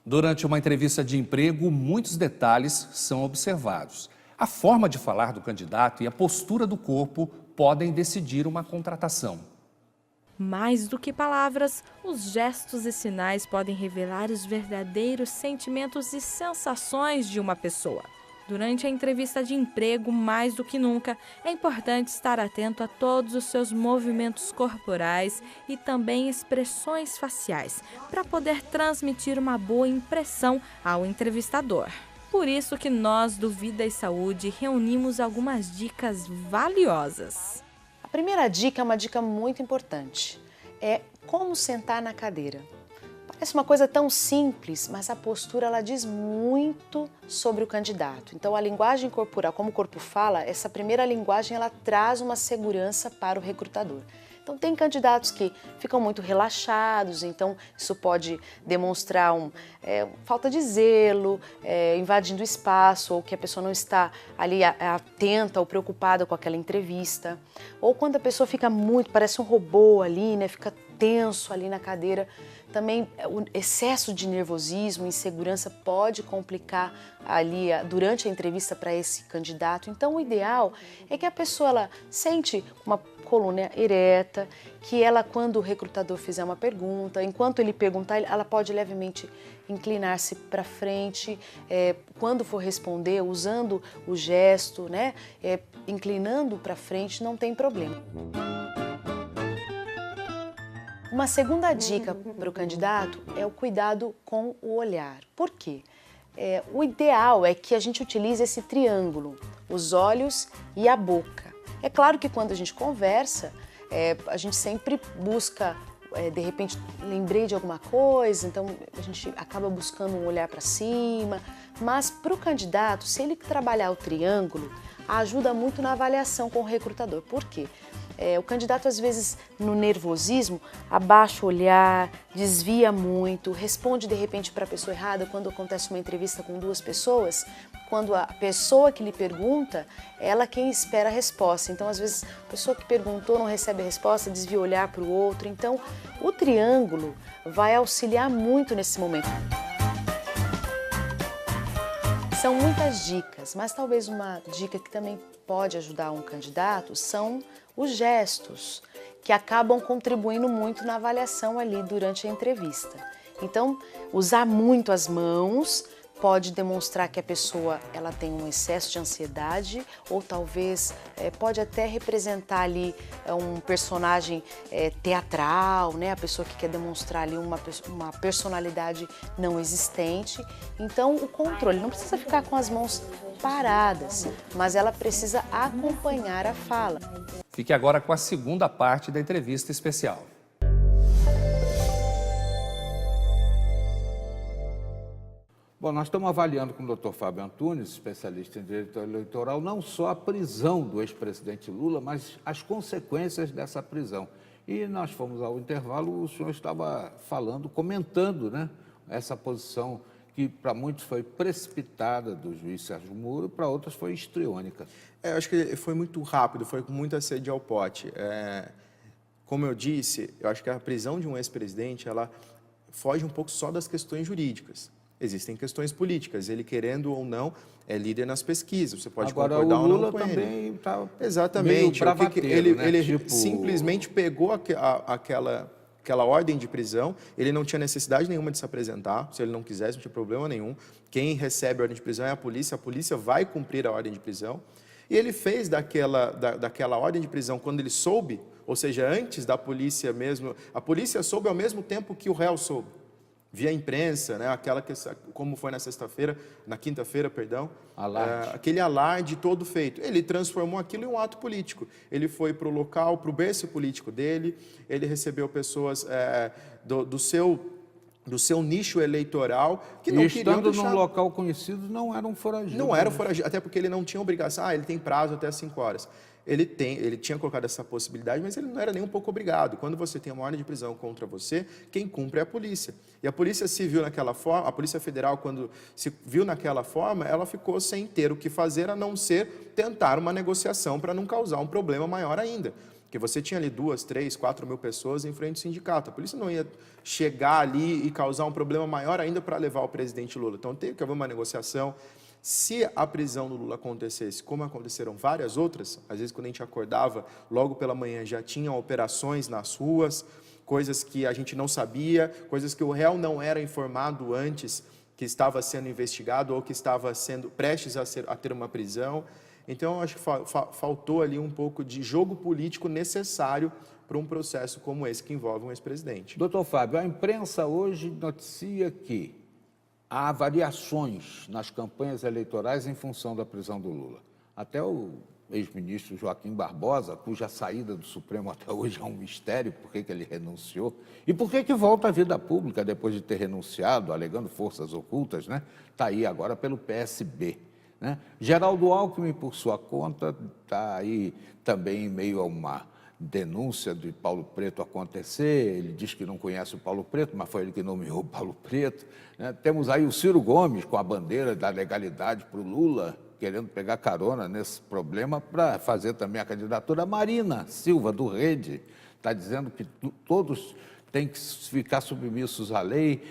Durante uma entrevista de emprego, muitos detalhes são observados. A forma de falar do candidato e a postura do corpo podem decidir uma contratação. Mais do que palavras, os gestos e sinais podem revelar os verdadeiros sentimentos e sensações de uma pessoa. Durante a entrevista de emprego, mais do que nunca, é importante estar atento a todos os seus movimentos corporais e também expressões faciais, para poder transmitir uma boa impressão ao entrevistador. Por isso que nós do Vida e Saúde reunimos algumas dicas valiosas. A primeira dica é uma dica muito importante, é como sentar na cadeira. Parece uma coisa tão simples, mas a postura ela diz muito sobre o candidato. Então a linguagem corporal, como o corpo fala, essa primeira linguagem ela traz uma segurança para o recrutador. Então tem candidatos que ficam muito relaxados, então isso pode demonstrar falta de zelo, invadindo o espaço, ou que a pessoa não está ali atenta ou preocupada com aquela entrevista. Ou quando a pessoa fica parece um robô ali, né, fica tenso ali na cadeira. Também o excesso de nervosismo, insegurança pode complicar ali durante a entrevista para esse candidato. Então o ideal é que a pessoa ela sente uma coluna ereta, que ela, quando o recrutador fizer uma pergunta, enquanto ele perguntar, ela pode levemente inclinar-se para frente, quando for responder, usando o gesto, né, inclinando para frente, não tem problema. Uma segunda dica para o candidato é o cuidado com o olhar. Por quê? O ideal é que a gente utilize esse triângulo, os olhos e a boca. É claro que quando a gente conversa, a gente sempre busca, de repente, lembrei de alguma coisa, então a gente acaba buscando um olhar para cima. Mas para o candidato, se ele trabalhar o triângulo, ajuda muito na avaliação com o recrutador. Por quê? O candidato, às vezes, no nervosismo, abaixa o olhar, desvia muito, responde, de repente, para a pessoa errada. Quando acontece uma entrevista com duas pessoas, quando a pessoa que lhe pergunta, ela quem espera a resposta. Então, às vezes, a pessoa que perguntou não recebe a resposta, desvia o olhar para o outro. Então, o triângulo vai auxiliar muito nesse momento. São muitas dicas, mas talvez uma dica que também pode ajudar um candidato são os gestos, que acabam contribuindo muito na avaliação ali durante a entrevista. Então, usar muito as mãos pode demonstrar que a pessoa ela tem um excesso de ansiedade, ou talvez pode até representar ali um personagem teatral, né? A pessoa que quer demonstrar ali uma personalidade não existente. Então o controle, não precisa ficar com as mãos paradas, mas ela precisa acompanhar a fala. Fique agora com a segunda parte da entrevista especial. Bom, nós estamos avaliando com o Dr. Fábio Antunes, especialista em direito eleitoral, não só a prisão do ex-presidente Lula, mas as consequências dessa prisão. E nós fomos ao intervalo, o senhor estava falando, comentando, né, essa posição que para muitos foi precipitada do juiz Sérgio Moro, para outros foi histriônica. Eu acho que foi muito rápido, foi com muita sede ao pote. Como eu disse, eu acho que a prisão de um ex-presidente, ela foge um pouco só das questões jurídicas. Existem questões políticas, ele querendo ou não é líder nas pesquisas, você pode agora, concordar o ou Lula não com ele. Também está exatamente, bravateiro, né? ele tipo... simplesmente pegou aquela ordem de prisão, ele não tinha necessidade nenhuma de se apresentar, se ele não quisesse, não tinha problema nenhum. Quem recebe a ordem de prisão é a polícia vai cumprir a ordem de prisão. E ele fez daquela ordem de prisão, quando ele soube, ou seja, antes da polícia mesmo, a polícia soube ao mesmo tempo que o réu soube. Via imprensa, né, como foi na quinta-feira, aquele alarde todo feito. Ele transformou aquilo em um ato político. Ele foi para o local, para o berço político dele, ele recebeu pessoas do seu nicho eleitoral que não queriam deixar... estando num local conhecido, não eram foragidos. Não eram foragidos, até porque ele não tinha obrigação. Ele tem prazo até 5 horas. ele tinha colocado essa possibilidade, mas ele não era nem um pouco obrigado. Quando você tem uma ordem de prisão contra você, quem cumpre é a polícia. E a polícia se viu naquela forma, a Polícia Federal, quando se viu naquela forma, ela ficou sem ter o que fazer, a não ser tentar uma negociação para não causar um problema maior ainda. Porque você tinha ali 2, 3, 4 mil pessoas em frente ao sindicato. A polícia não ia chegar ali e causar um problema maior ainda para levar o presidente Lula. Então, teve que haver uma negociação. Se a prisão do Lula acontecesse, como aconteceram várias outras, às vezes quando a gente acordava, logo pela manhã já tinham operações nas ruas, coisas que a gente não sabia, coisas que o réu não era informado antes que estava sendo investigado ou que estava sendo prestes a ter uma prisão. Então, eu acho que faltou ali um pouco de jogo político necessário para um processo como esse que envolve um ex-presidente. Doutor Fábio, a imprensa hoje noticia que há variações nas campanhas eleitorais em função da prisão do Lula. Até o ex-ministro Joaquim Barbosa, cuja saída do Supremo até hoje é um mistério, por que ele renunciou, e por que volta à vida pública depois de ter renunciado, alegando forças ocultas, né? Está aí agora pelo PSB. Né? Geraldo Alckmin, por sua conta, está aí também em meio a uma denúncia de Paulo Preto acontecer. Ele diz que não conhece o Paulo Preto, mas foi ele que nomeou o Paulo Preto. Né? Temos aí o Ciro Gomes com a bandeira da legalidade para o Lula, querendo pegar carona nesse problema para fazer também a candidatura. A Marina Silva, do Rede, está dizendo que todos têm que ficar submissos à lei.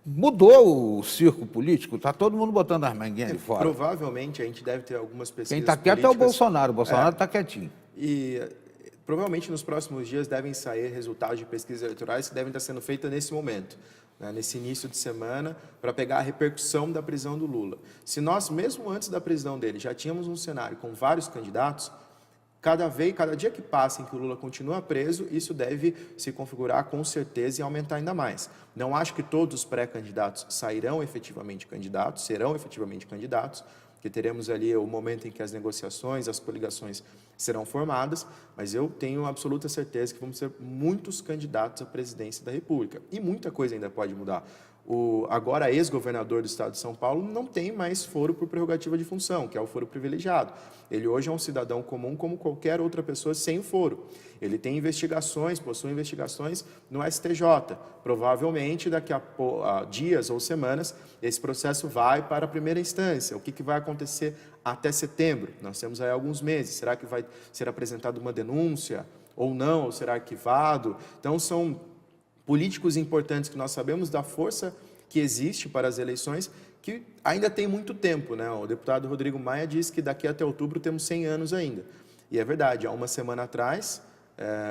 Mudou o circo político, está todo mundo botando as manguinhas de fora. Provavelmente a gente deve ter algumas pesquisas. Quem está quieto é o Bolsonaro está quietinho. E provavelmente nos próximos dias devem sair resultados de pesquisas eleitorais que devem estar sendo feitas nesse momento, né, nesse início de semana, para pegar a repercussão da prisão do Lula. Se nós, mesmo antes da prisão dele, já tínhamos um cenário com vários candidatos, cada dia que passa em que o Lula continua preso, isso deve se configurar com certeza e aumentar ainda mais. Não acho que todos os pré-candidatos serão efetivamente candidatos, porque teremos ali o momento em que as negociações, as coligações serão formadas, mas eu tenho absoluta certeza que vamos ter muitos candidatos à presidência da República. E muita coisa ainda pode mudar. O agora ex-governador do estado de São Paulo não tem mais foro por prerrogativa de função, que é o foro privilegiado. Ele hoje é um cidadão comum como qualquer outra pessoa sem foro. Ele tem investigações, possui investigações no STJ. Provavelmente, daqui a dias ou semanas, esse processo vai para a primeira instância. O que vai acontecer até setembro? Nós temos aí alguns meses. Será que vai ser apresentada uma denúncia ou não? Ou será arquivado? Então, são políticos importantes que nós sabemos da força que existe para as eleições, que ainda tem muito tempo, né? O deputado Rodrigo Maia disse que daqui até outubro temos 100 anos ainda. E é verdade, há uma semana atrás,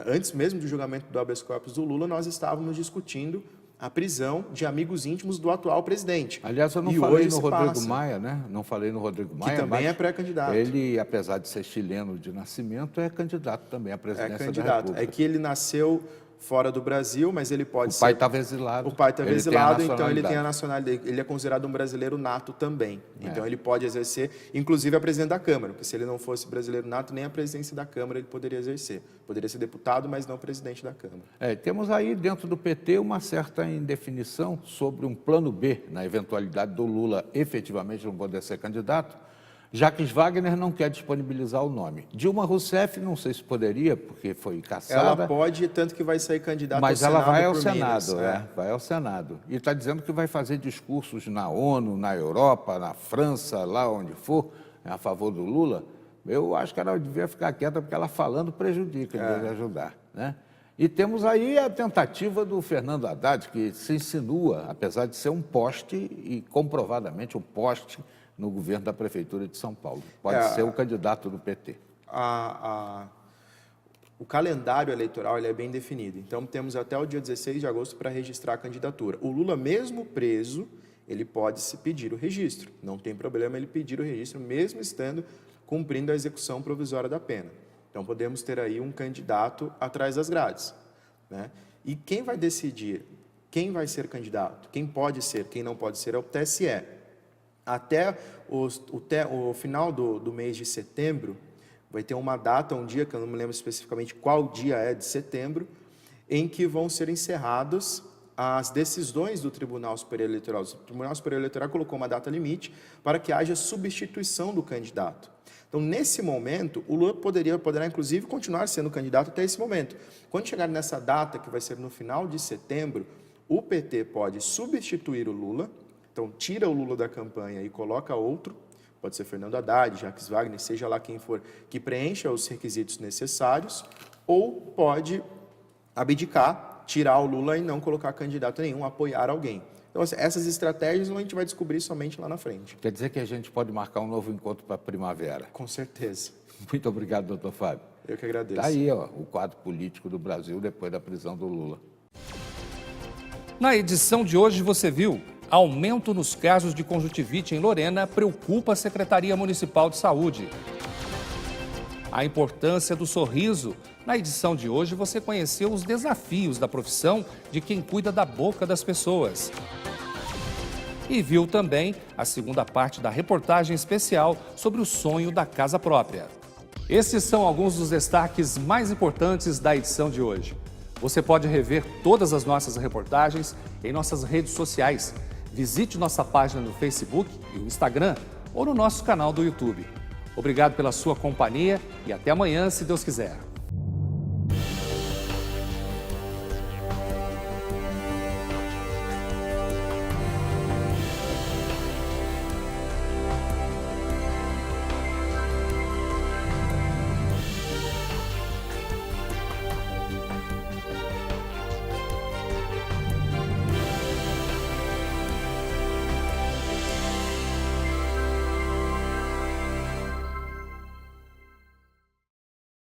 antes mesmo do julgamento do habeas corpus do Lula, nós estávamos discutindo a prisão de amigos íntimos do atual presidente. Aliás, eu não falei no Rodrigo Maia, né? Não falei no Rodrigo Maia, que também é pré-candidato. Ele, apesar de ser chileno de nascimento, é candidato também à presidência da República. É que ele nasceu fora do Brasil, mas ele pode ser... O pai estava exilado. O pai estava exilado, então ele tem a nacionalidade. Ele é considerado um brasileiro nato também. Então ele pode exercer, inclusive, a presidência da Câmara, porque se ele não fosse brasileiro nato, nem a presidência da Câmara ele poderia exercer. Poderia ser deputado, mas não presidente da Câmara. Temos aí, dentro do PT, uma certa indefinição sobre um plano B, na eventualidade do Lula efetivamente não poder ser candidato. Jacques Wagner não quer disponibilizar o nome. Dilma Rousseff, não sei se poderia, porque foi caçada. Ela pode, tanto que vai sair candidata ao Senado. Mas ela vai ao Senado, vai ao Senado. E está dizendo que vai fazer discursos na ONU, na Europa, na França, lá onde for, a favor do Lula. Eu acho que ela devia ficar quieta, porque ela falando prejudica, em vez de ajudar, né? E temos aí a tentativa do Fernando Haddad, que se insinua, apesar de ser um poste, e comprovadamente um poste, no governo da Prefeitura de São Paulo. Pode ser o candidato do PT. O calendário eleitoral ele é bem definido. Então, temos até o dia 16 de agosto para registrar a candidatura. O Lula, mesmo preso, ele pode se pedir o registro. Não tem problema ele pedir o registro, mesmo estando cumprindo a execução provisória da pena. Então, podemos ter aí um candidato atrás das grades, né? E quem vai decidir quem vai ser candidato, quem pode ser, quem não pode ser, é o TSE. Até o final do mês de setembro, vai ter uma data, um dia, que eu não me lembro especificamente qual dia é de setembro, em que vão ser encerradas as decisões do Tribunal Superior Eleitoral. O Tribunal Superior Eleitoral colocou uma data limite para que haja substituição do candidato. Então, nesse momento, o Lula poderá, inclusive, continuar sendo candidato até esse momento. Quando chegar nessa data, que vai ser no final de setembro, o PT pode substituir o Lula, então tira o Lula da campanha e coloca outro, pode ser Fernando Haddad, Jacques Wagner, seja lá quem for, que preencha os requisitos necessários, ou pode abdicar, tirar o Lula e não colocar candidato nenhum, apoiar alguém. Então, essas estratégias a gente vai descobrir somente lá na frente. Quer dizer que a gente pode marcar um novo encontro para a primavera. Com certeza. Muito obrigado, doutor Fábio. Eu que agradeço. Está aí, ó, o quadro político do Brasil depois da prisão do Lula. Na edição de hoje você viu: aumento nos casos de conjuntivite em Lorena preocupa a Secretaria Municipal de Saúde. A importância do sorriso. Na edição de hoje você conheceu os desafios da profissão de quem cuida da boca das pessoas. E viu também a segunda parte da reportagem especial sobre o sonho da casa própria. Esses são alguns dos destaques mais importantes da edição de hoje. Você pode rever todas as nossas reportagens em nossas redes sociais. Visite nossa página no Facebook e o Instagram ou no nosso canal do YouTube. Obrigado pela sua companhia e até amanhã, se Deus quiser.